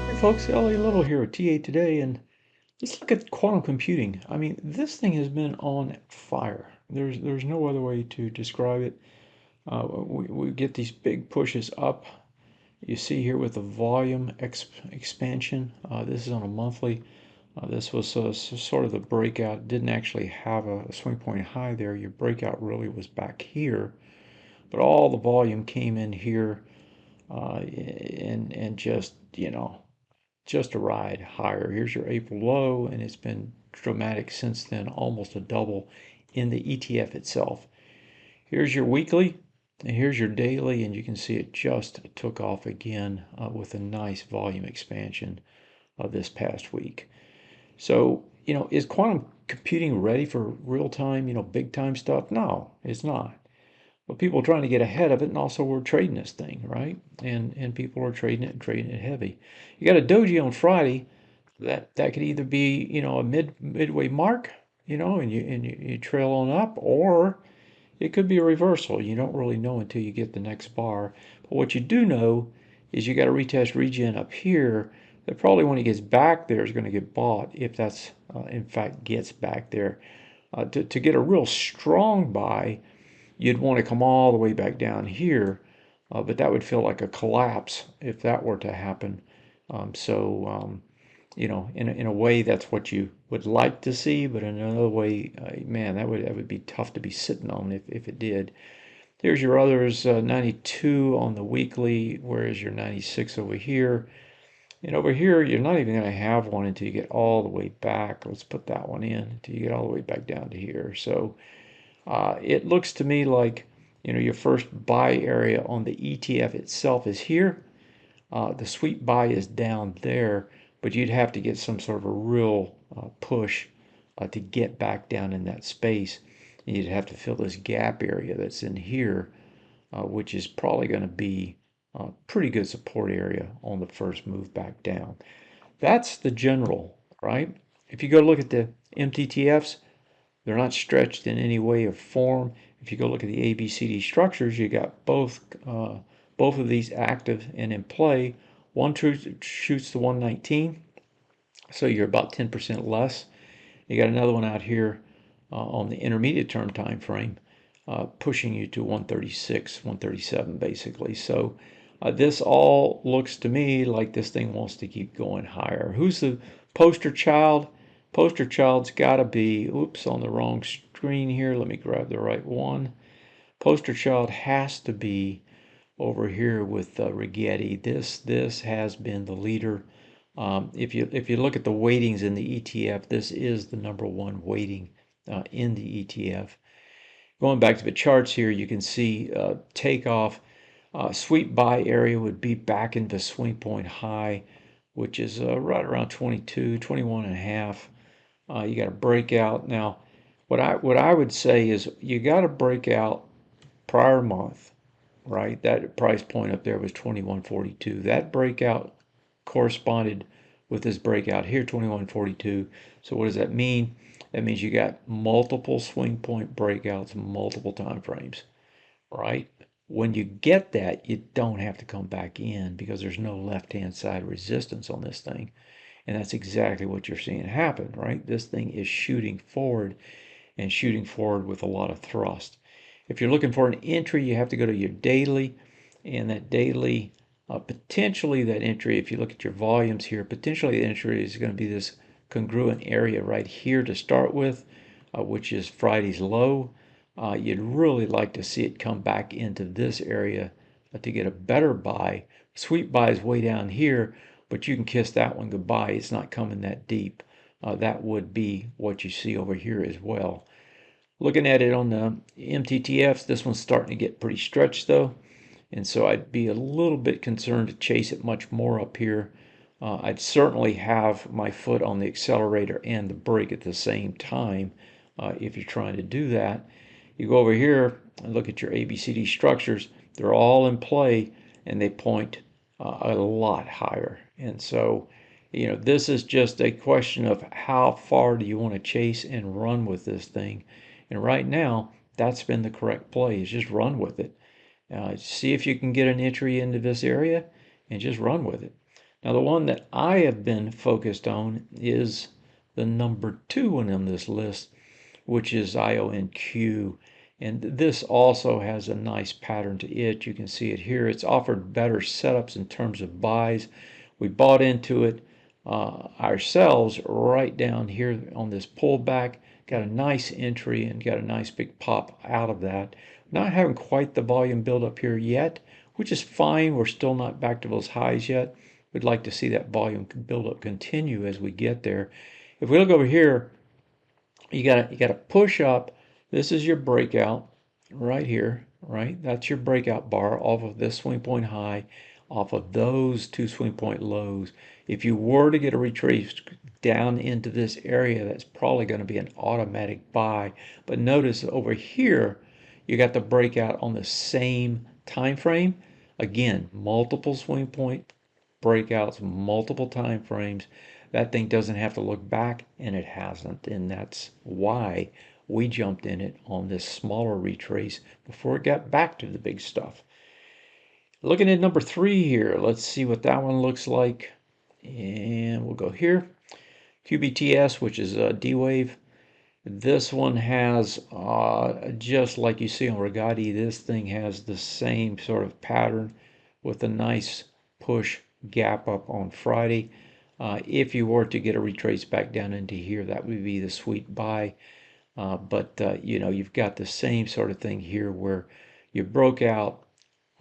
Hey folks, Ellie Little here with TA Today, and let's look at quantum computing. I mean, this thing has been on fire. There's no other way to describe it. We get these big pushes up. You see here with the volume expansion. This is on a monthly. This was sort of the breakout. Didn't actually have a swing point high there. Your breakout really was back here, but all the volume came in here, and just just a ride higher. Here's your April low, and it's been dramatic since then, almost a double in the ETF itself. Here's your weekly, and here's your daily, and you can see it just took off again with a nice volume expansion this past week. So, is quantum computing ready for real time, big time stuff? No, it's not. But people are trying to get ahead of it, and also we're trading this thing, right? And people are trading it and trading it heavy. You got a doji on Friday. That could either be, a midway mark, and you trail on up, or it could be a reversal. You don't really know until you get the next bar. But what you do know is you got to retest regen up here. That probably when it gets back there is going to get bought if that's in fact gets back there. To get a real strong buy, you'd want to come all the way back down here, but that would feel like a collapse if that were to happen. In a way, that's what you would like to see, but in another way, man, that would be tough to be sitting on if it did. Here's your others, 92 on the weekly, whereas your 96 over here. And over here, you're not even going to have one until you get all the way back. Let's put that one in until you get all the way back down to here. So it looks to me like, your first buy area on the ETF itself is here. The sweet buy is down there, but you'd have to get some sort of a real push to get back down in that space. And you'd have to fill this gap area that's in here, which is probably going to be a pretty good support area on the first move back down. That's the general, right? If you go look at the MTTFs, they're not stretched in any way or form. If you go look at the ABCD structures, you got both of these active and in play. One shoots to 119, so you're about 10% less. You got another one out here on the intermediate term time frame, pushing you to 136, 137 basically. So this all looks to me like this thing wants to keep going higher. Who's the poster child? Poster child's got to be, oops, on the wrong screen here. Let me grab the right one. Poster child has to be over here with Rigetti. This has been the leader. If you look at the weightings in the ETF, this is the #1 weighting in the ETF. Going back to the charts here, you can see takeoff. Sweet buy area would be back into swing point high, which is right around 22, 21 and a half. You got to break out. Now, what I would say is you got to break out prior month, right? That price point up there was 21.42. That breakout corresponded with this breakout here, 21.42. So what does that mean? That means you got multiple swing point breakouts, multiple time frames, right? When you get that, you don't have to come back in because there's no left-hand side resistance on this thing. And that's exactly what you're seeing happen, right? This thing is shooting forward and shooting forward with a lot of thrust. If you're looking for an entry, you have to go to your daily, and that daily, potentially that entry, if you look at your volumes here, potentially the entry is going to be this congruent area right here to start with, which is Friday's low. You'd really like to see it come back into this area to get a better buy. Sweet buy is way down here, but you can kiss that one goodbye. It's not coming that deep. That would be what you see over here as well. Looking at it on the MTTFs, this one's starting to get pretty stretched though, and so I'd be a little bit concerned to chase it much more up here. I'd certainly have my foot on the accelerator and the brake at the same time if you're trying to do that. You go over here and look at your ABCD structures. They're all in play, and they point a lot higher. And so, this is just a question of how far do you want to chase and run with this thing. And right now, that's been the correct play, is just run with it. See if you can get an entry into this area and just run with it. Now, the one that I have been focused on is the number 2 one on this list, which is IONQ. And this also has a nice pattern to it. You can see it here. It's offered better setups in terms of buys. We bought into it ourselves right down here on this pullback. Got a nice entry and got a nice big pop out of that. Not having quite the volume build up here yet, which is fine. We're still not back to those highs yet. We'd like to see that volume build up continue as we get there. If we look over here, you gotta push up. This is your breakout right here, right? That's your breakout bar off of this swing point high, off of those 2 swing point lows. If you were to get a retrace down into this area, that's probably going to be an automatic buy. But notice over here, you got the breakout on the same time frame. Again, multiple swing point breakouts, multiple time frames. That thing doesn't have to look back, and it hasn't, and that's why we jumped in it on this smaller retrace before it got back to the big stuff. Looking at number 3 here, let's see what that one looks like, and we'll go here. QBTS, which is a D-wave. This one has, just like you see on Rigetti, this thing has the same sort of pattern with a nice push gap up on Friday. If you were to get a retrace back down into here, that would be the sweet buy. But you know, you've got the same sort of thing here where you broke out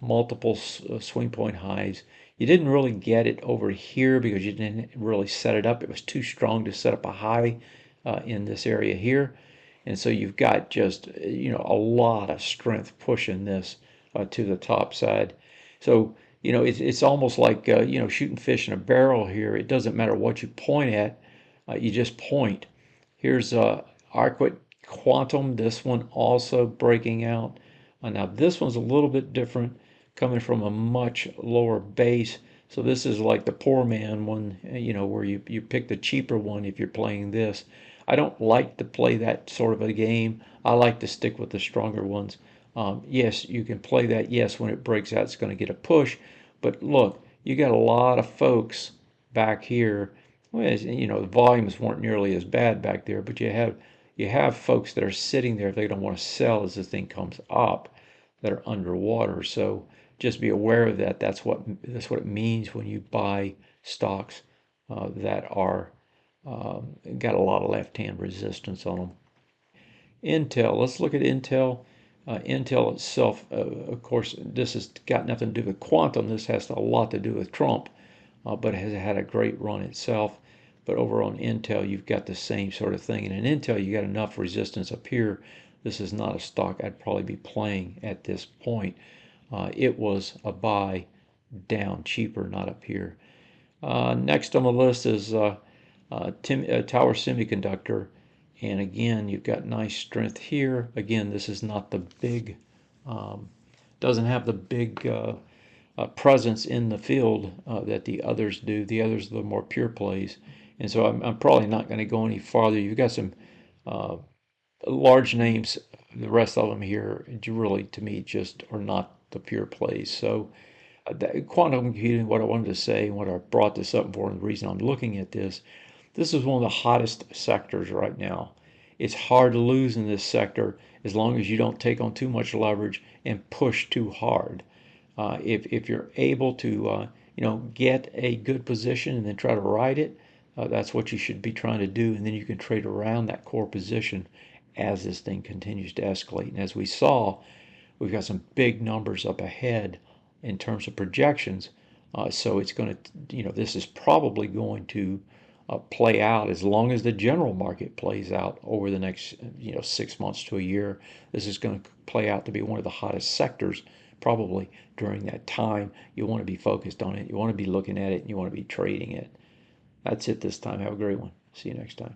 multiple swing point highs. You didn't really get it over here because you didn't really set it up. It was too strong to set up a high in this area here. And so you've got just, you know, a lot of strength pushing this to the top side. So, you know, it's almost like, you know, shooting fish in a barrel here. It doesn't matter what you point at, you just point. Here's Arqit Quantum, this one also breaking out. Now this one's a little bit different, coming from a much lower base. So this is like the poor man one, you know, where you pick the cheaper one if you're playing this. I don't like to play that sort of a game. I like to stick with the stronger ones. Yes, you can play that. Yes, when it breaks out, it's going to get a push. But look, you got a lot of folks back here. Well, you know, the volumes weren't nearly as bad back there, but you have folks that are sitting there, they don't want to sell as the thing comes up, that are underwater. So just be aware of that. That's what it means when you buy stocks that are got a lot of left-hand resistance on them. Intel, let's look at Intel. Intel itself, of course, this has got nothing to do with quantum. This has a lot to do with Trump, but it has had a great run itself. But over on Intel, you've got the same sort of thing. And in Intel, you got enough resistance up here. This is not a stock I'd probably be playing at this point. It was a buy down cheaper, not up here. Next on the list is Tower Semiconductor. And again, you've got nice strength here. Again, this is not the big, doesn't have the big presence in the field that the others do. The others are the more pure plays. And so I'm probably not going to go any farther. You've got some large names. The rest of them here, really, to me, just are not the pure plays. So quantum computing, what I wanted to say, and what I brought this up for, and the reason I'm looking at this is one of the hottest sectors right now. It's hard to lose in this sector as long as you don't take on too much leverage and push too hard. If you're able to you know, get a good position and then try to ride it, that's what you should be trying to do, and then you can trade around that core position as this thing continues to escalate. And as we saw, we've got some big numbers up ahead in terms of projections. So it's going to, you know, this is probably going to play out as long as the general market plays out over the next, you know, 6 months to a year. This is going to play out to be one of the hottest sectors probably during that time. You want to be focused on it. You want to be looking at it. And you want to be trading it. That's it this time. Have a great one. See you next time.